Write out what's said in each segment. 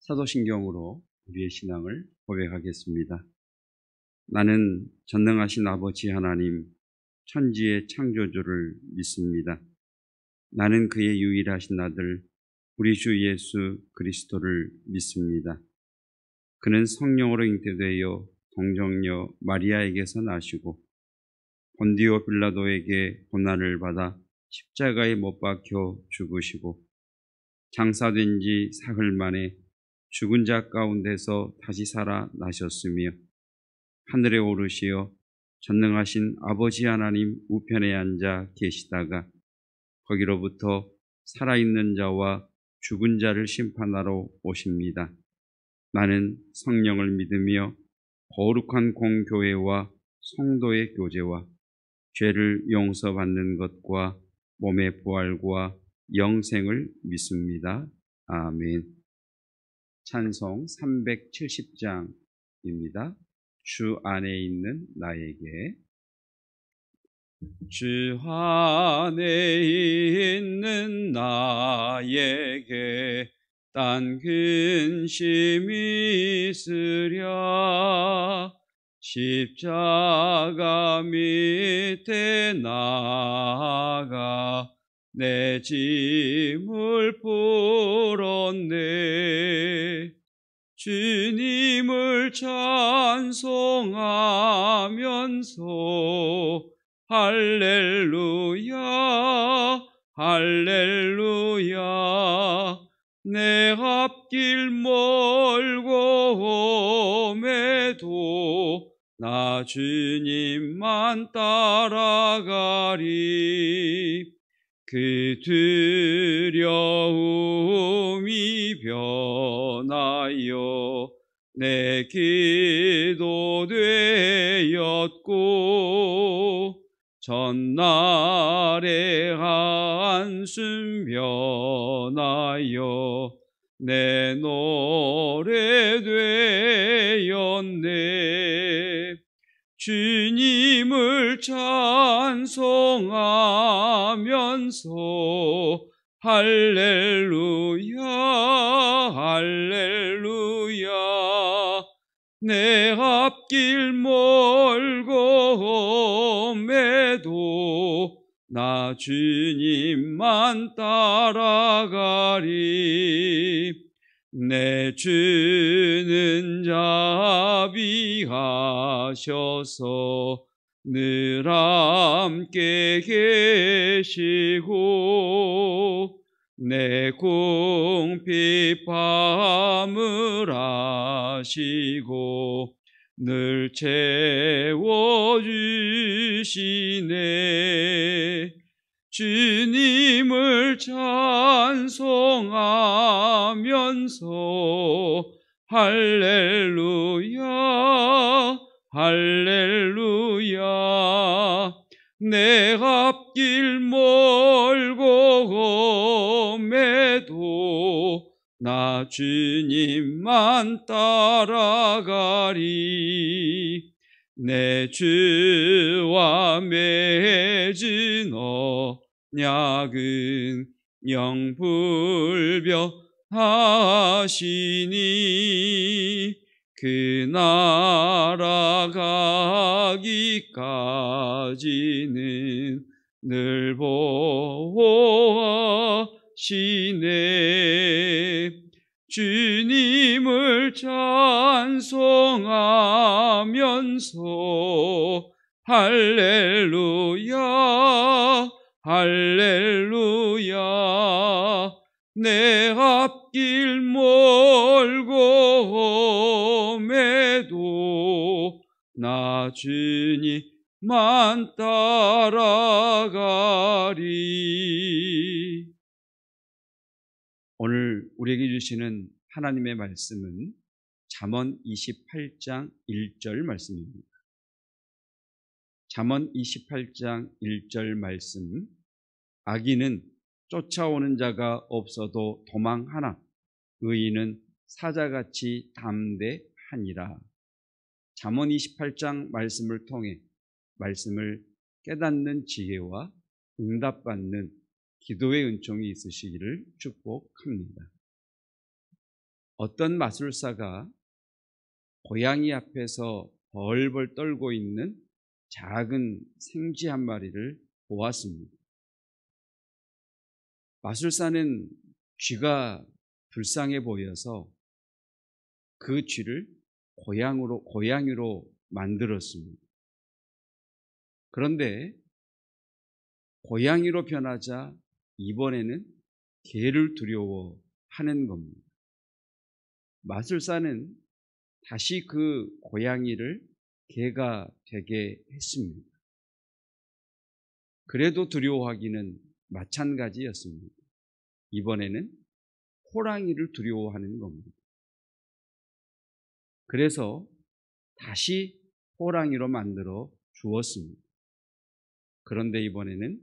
사도신경으로 우리의 신앙을 고백하겠습니다. 나는 전능하신 아버지 하나님, 천지의 창조주를 믿습니다. 나는 그의 유일하신 아들, 우리 주 예수 그리스도를 믿습니다. 그는 성령으로 잉태되어 동정녀 마리아에게서 나시고 본디오 빌라도에게 고난을 받아 십자가에 못 박혀 죽으시고 장사된 지 사흘 만에 죽은 자 가운데서 다시 살아나셨으며 하늘에 오르시어 전능하신 아버지 하나님 우편에 앉아 계시다가 거기로부터 살아있는 자와 죽은 자를 심판하러 오십니다. 나는 성령을 믿으며 거룩한 공교회와 성도의 교제와 죄를 용서받는 것과 몸의 부활과 영생을 믿습니다. 아멘. 찬송 370장입니다. 주 안에 있는 나에게. 주 안에 있는 나에게 딴 근심이 있으랴. 십자가 밑에 나아가 내 짐을 풀었네. 주님을 찬송하면서 할렐루야 할렐루야. 내 앞길 멀고 험해도 나 주님만 따라가리. 그 두려움이 변하여 내 기도 되었고 전날의 한숨 변하여 내 노래 되었네. 주님을 찬송하면서 할렐루야 할렐루야. 내 앞길 멀고 험해도 나 주님만 따라가리. 내 주는 자비하셔서 늘 함께 계시고 내 궁핍함을 아시고 늘 채워주시네. 주님을 찬송하면서 할렐루야 할렐루야. 내 앞길 멀고 험해도 나 주님만 따라가리. 내 주와 맺은 언약은 영불변하시니 그 나라 가기까지는 늘 보호하시네. 주님을 찬송하면서 할렐루야 할렐루야. 내 앞길 멀고 험해도 나 주님만 따라가리. 오늘 우리에게 주시는 하나님의 말씀은 잠언 28장 1절 말씀입니다. 잠언 28장 1절 말씀. 악인은 쫓아오는 자가 없어도 도망하나 의인은 사자같이 담대하니라. 잠언 28장 말씀을 통해 말씀을 깨닫는 지혜와 응답받는 기도의 은총이 있으시기를 축복합니다. 어떤 마술사가 고양이 앞에서 벌벌 떨고 있는 작은 생쥐 한 마리를 보았습니다. 마술사는 쥐가 불쌍해 보여서 그 쥐를 고양이로 만들었습니다. 그런데 고양이로 변하자 이번에는 개를 두려워하는 겁니다. 마술사는 다시 그 고양이를 개가 되게 했습니다. 그래도 두려워하기는 마찬가지였습니다. 이번에는 호랑이를 두려워하는 겁니다. 그래서 다시 호랑이로 만들어 주었습니다. 그런데 이번에는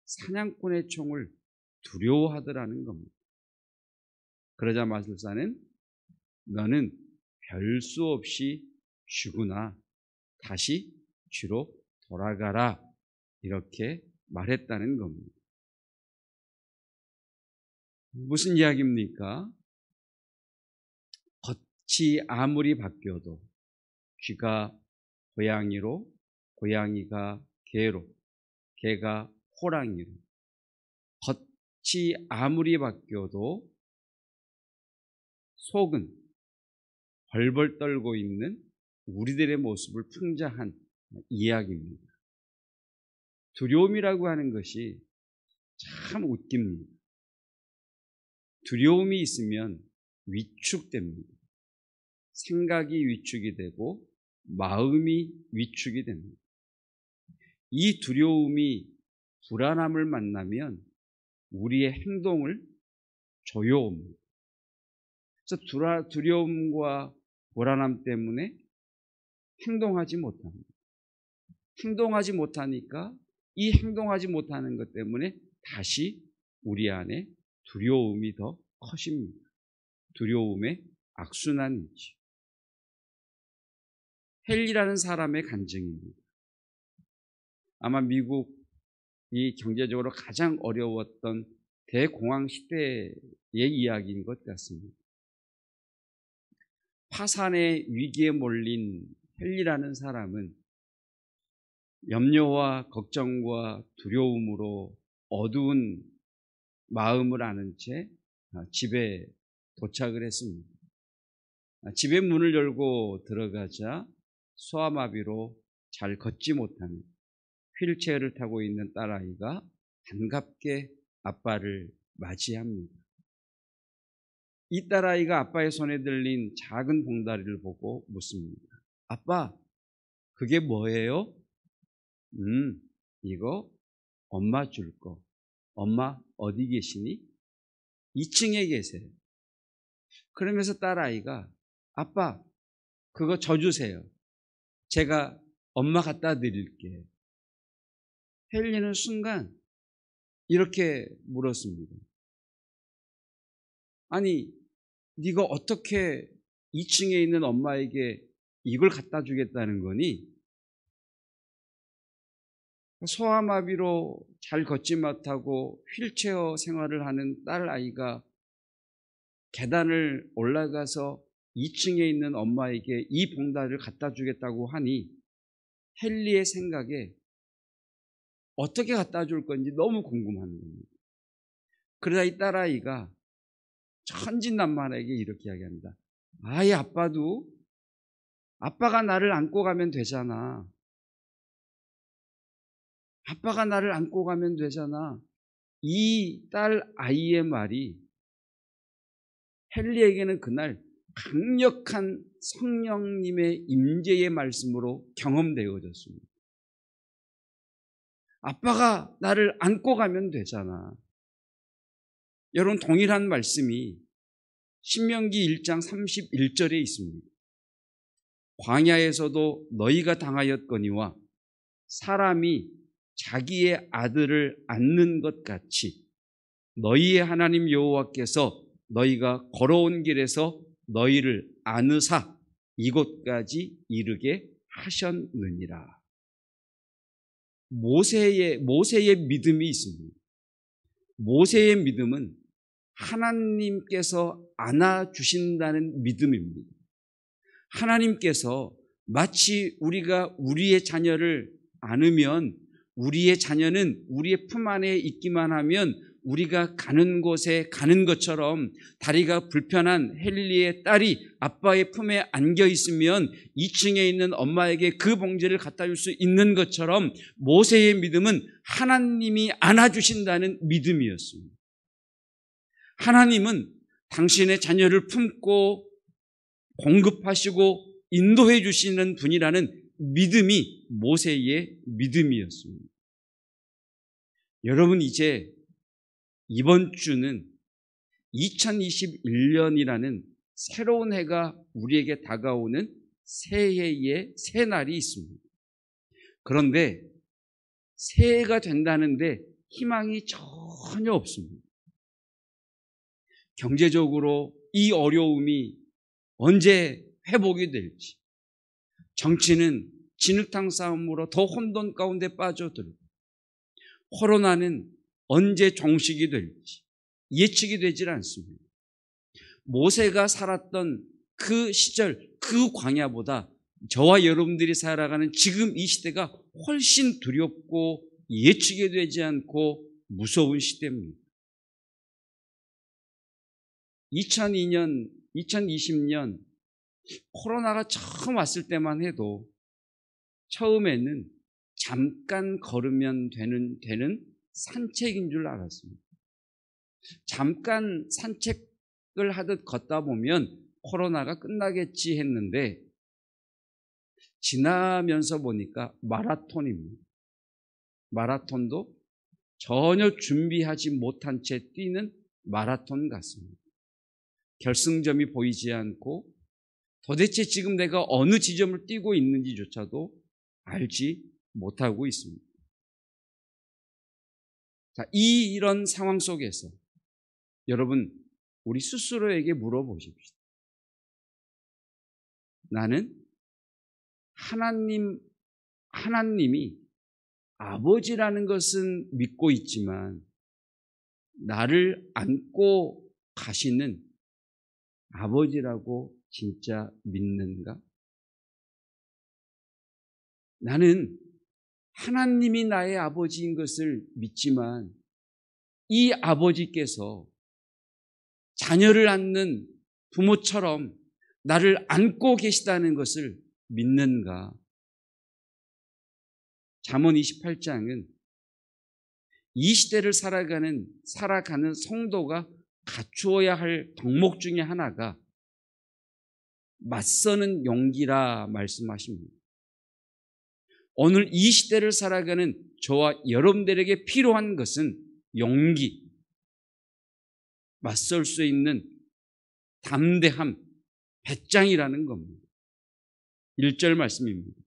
사냥꾼의 총을 두려워하더라는 겁니다. 그러자 마술사는 너는 별 수 없이 쥐구나. 다시 쥐로 돌아가라. 이렇게 말했다는 겁니다. 무슨 이야기입니까? 겉이 아무리 바뀌어도 쥐가 고양이로, 고양이가 개로, 개가 호랑이로, 겉이 아무리 바뀌어도 속은 벌벌 떨고 있는 우리들의 모습을 풍자한 이야기입니다. 두려움이라고 하는 것이 참 웃깁니다. 두려움이 있으면 위축됩니다. 생각이 위축이 되고 마음이 위축이 됩니다. 이 두려움이 불안함을 만나면 우리의 행동을 조여옵니다. 그래서 두려움과 불안함 때문에 행동하지 못합니다. 행동하지 못하니까 이 행동하지 못하는 것 때문에 다시 우리 안에 두려움이 더 커집니다. 두려움의 악순환이지. 헨리라는 사람의 간증입니다. 아마 미국이 경제적으로 가장 어려웠던 대공황 시대의 이야기인 것 같습니다. 파산의 위기에 몰린 헨리라는 사람은 염려와 걱정과 두려움으로 어두운 마음을 아는 채 집에 도착을 했습니다. 집의 문을 열고 들어가자 소아마비로 잘 걷지 못하는 휠체어를 타고 있는 딸아이가 반갑게 아빠를 맞이합니다. 이 딸아이가 아빠의 손에 들린 작은 봉다리를 보고 묻습니다. 아빠, 그게 뭐예요? 이거 엄마 줄 거. 엄마 어디 계시니? 2층에 계세요. 그러면서 딸아이가 아빠, 그거 저 주세요. 제가 엄마 갖다 드릴게요. 헨리는 순간 이렇게 물었습니다. 아니, 네가 어떻게 2층에 있는 엄마에게 이걸 갖다 주겠다는 거니? 소아마비로 잘 걷지 못하고 휠체어 생활을 하는 딸아이가 계단을 올라가서 2층에 있는 엄마에게 이 봉다리를 갖다 주겠다고 하니 헨리의 생각에 어떻게 갖다 줄 건지 너무 궁금한 겁니다. 그러다 이 딸아이가 천진난만하게 이렇게 이야기합니다. 아이, 아빠가 나를 안고 가면 되잖아. 아빠가 나를 안고 가면 되잖아. 이 딸 아이의 말이 헨리에게는 그날 강력한 성령님의 임재의 말씀으로 경험되어졌습니다. 아빠가 나를 안고 가면 되잖아. 여러분, 동일한 말씀이 신명기 1장 31절에 있습니다. 광야에서도 너희가 당하였거니와 사람이 자기의 아들을 안는 것 같이 너희의 하나님 여호와께서 너희가 걸어온 길에서 너희를 안으사 이곳까지 이르게 하셨느니라. 모세의 믿음이 있습니다. 모세의 믿음은 하나님께서 안아주신다는 믿음입니다. 하나님께서 마치 우리가 우리의 자녀를 안으면, 우리의 자녀는 우리의 품 안에 있기만 하면 우리가 가는 곳에 가는 것처럼, 다리가 불편한 헨리의 딸이 아빠의 품에 안겨 있으면 2층에 있는 엄마에게 그 봉지를 갖다 줄 수 있는 것처럼, 모세의 믿음은 하나님이 안아주신다는 믿음이었습니다. 하나님은 당신의 자녀를 품고 공급하시고 인도해 주시는 분이라는 믿음이 모세의 믿음이었습니다. 여러분, 이제 이번 주는 2021년이라는 새로운 해가 우리에게 다가오는 새해의 새날이 있습니다. 그런데 새해가 된다는데 희망이 전혀 없습니다. 경제적으로 이 어려움이 언제 회복이 될지, 정치는 진흙탕 싸움으로 더 혼돈 가운데 빠져들고, 코로나는 언제 종식이 될지 예측이 되질 않습니다. 모세가 살았던 그 시절, 그 광야보다 저와 여러분들이 살아가는 지금 이 시대가 훨씬 두렵고 예측이 되지 않고 무서운 시대입니다. 2020년 코로나가 처음 왔을 때만 해도 처음에는 잠깐 걸으면 되는 산책인 줄 알았습니다. 잠깐 산책을 하듯 걷다 보면 코로나가 끝나겠지 했는데, 지나면서 보니까 마라톤입니다. 마라톤도 전혀 준비하지 못한 채 뛰는 마라톤 같습니다. 결승점이 보이지 않고 도대체 지금 내가 어느 지점을 뛰고 있는지조차도 알지 못하고 있습니다. 자, 이런 상황 속에서 여러분, 우리 스스로에게 물어보십시다. 나는 하나님이 아버지라는 것은 믿고 있지만 나를 안고 가시는 아버지라고 진짜 믿는가? 나는 하나님이 나의 아버지인 것을 믿지만 이 아버지께서 자녀를 안는 부모처럼 나를 안고 계시다는 것을 믿는가? 잠언 28장은 이 시대를 살아가는 성도가 갖추어야 할 덕목 중에 하나가 맞서는 용기라 말씀하십니다. 오늘 이 시대를 살아가는 저와 여러분들에게 필요한 것은 용기, 맞설 수 있는 담대함, 배짱이라는 겁니다. 1절 말씀입니다.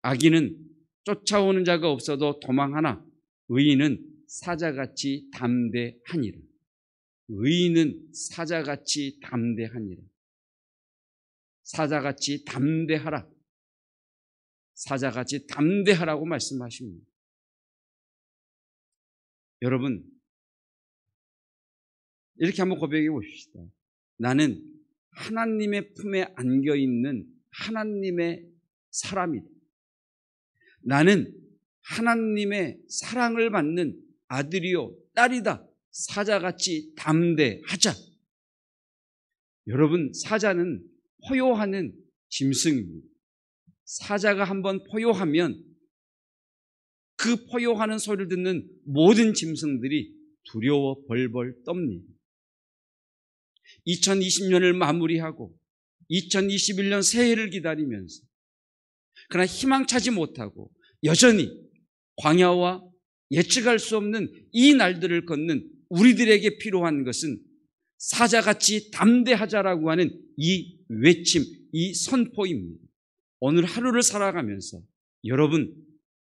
악인은 쫓아오는 자가 없어도 도망하나 의인은 사자같이 담대하니라. 의인은 사자같이 담대하니라. 사자같이 담대하라. 사자같이 담대하라고 말씀하십니다. 여러분, 이렇게 한번 고백해 보십시다. 나는 하나님의 품에 안겨있는 하나님의 사람이다. 나는 하나님의 사랑을 받는 아들이요 딸이다. 사자같이 담대하자. 여러분, 사자는 포효하는 짐승입니다. 사자가 한번 포효하면 그 포효하는 소리를 듣는 모든 짐승들이 두려워 벌벌 떱니다. 2020년을 마무리하고 2021년 새해를 기다리면서, 그러나 희망차지 못하고 여전히 광야와 예측할 수 없는 이 날들을 걷는 우리들에게 필요한 것은 사자같이 담대하자라고 하는 이 외침, 이 선포입니다. 오늘 하루를 살아가면서 여러분,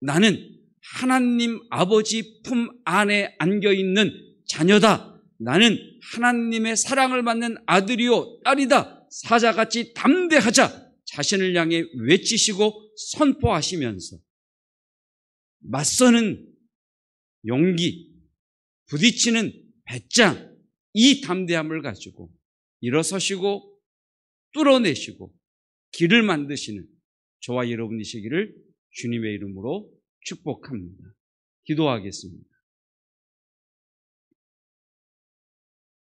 나는 하나님 아버지 품 안에 안겨있는 자녀다. 나는 하나님의 사랑을 받는 아들이요 딸이다. 사자같이 담대하자. 자신을 향해 외치시고 선포하시면서 맞서는 용기, 부딪히는 배짱, 이 담대함을 가지고 일어서시고 뚫어내시고 길을 만드시는 저와 여러분이시기를 주님의 이름으로 축복합니다. 기도하겠습니다.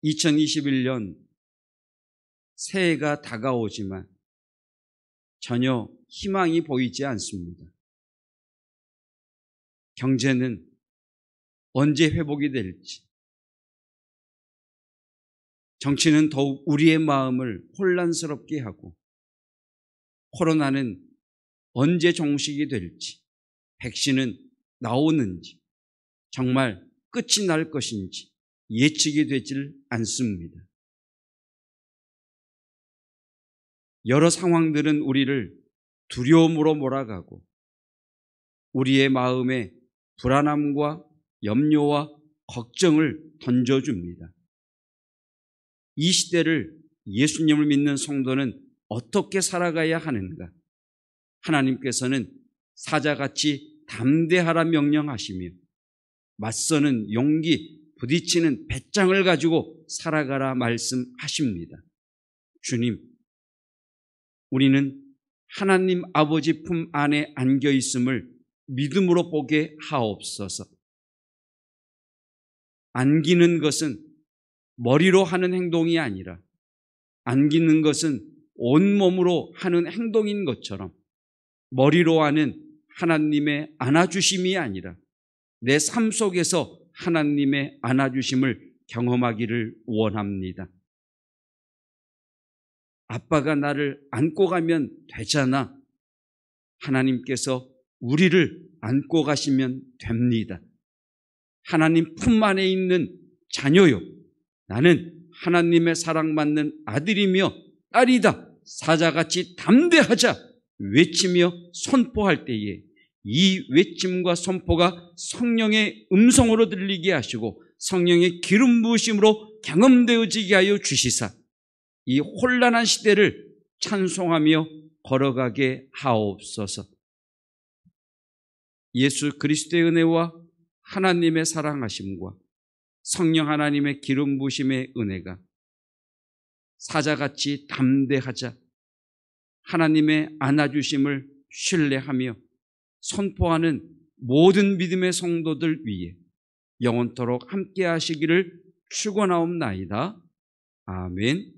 2021년 새해가 다가오지만 전혀 희망이 보이지 않습니다. 경제는 언제 회복이 될지, 정치는 더욱 우리의 마음을 혼란스럽게 하고, 코로나는 언제 종식이 될지, 백신은 나오는지, 정말 끝이 날 것인지 예측이 되질 않습니다. 여러 상황들은 우리를 두려움으로 몰아가고 우리의 마음에 불안함과 염려와 걱정을 던져줍니다. 이 시대를 예수님을 믿는 성도는 어떻게 살아가야 하는가? 하나님께서는 사자같이 담대하라 명령하시며 맞서는 용기, 부딪히는 배짱을 가지고 살아가라 말씀하십니다. 주님, 우리는 하나님 아버지 품 안에 안겨 있음을 믿음으로 보게 하옵소서. 안기는 것은 머리로 하는 행동이 아니라 안기는 것은 온몸으로 하는 행동인 것처럼 머리로 하는 하나님의 안아주심이 아니라 내 삶 속에서 하나님의 안아주심을 경험하기를 원합니다. 아빠가 나를 안고 가면 되잖아. 하나님께서 우리를 안고 가시면 됩니다. 하나님 품 안에 있는 자녀요, 나는 하나님의 사랑받는 아들이며 딸이다, 사자같이 담대하자 외치며 선포할 때에 이 외침과 선포가 성령의 음성으로 들리게 하시고 성령의 기름 부으심으로 경험되어지게 하여 주시사 이 혼란한 시대를 찬송하며 걸어가게 하옵소서. 예수 그리스도의 은혜와 하나님의 사랑하심과 성령 하나님의 기름 부으심의 은혜가 사자같이 담대하자 하나님의 안아주심을 신뢰하며 선포하는 모든 믿음의 성도들 위해 영원토록 함께 하시기를 축원하옵나이다. 아멘.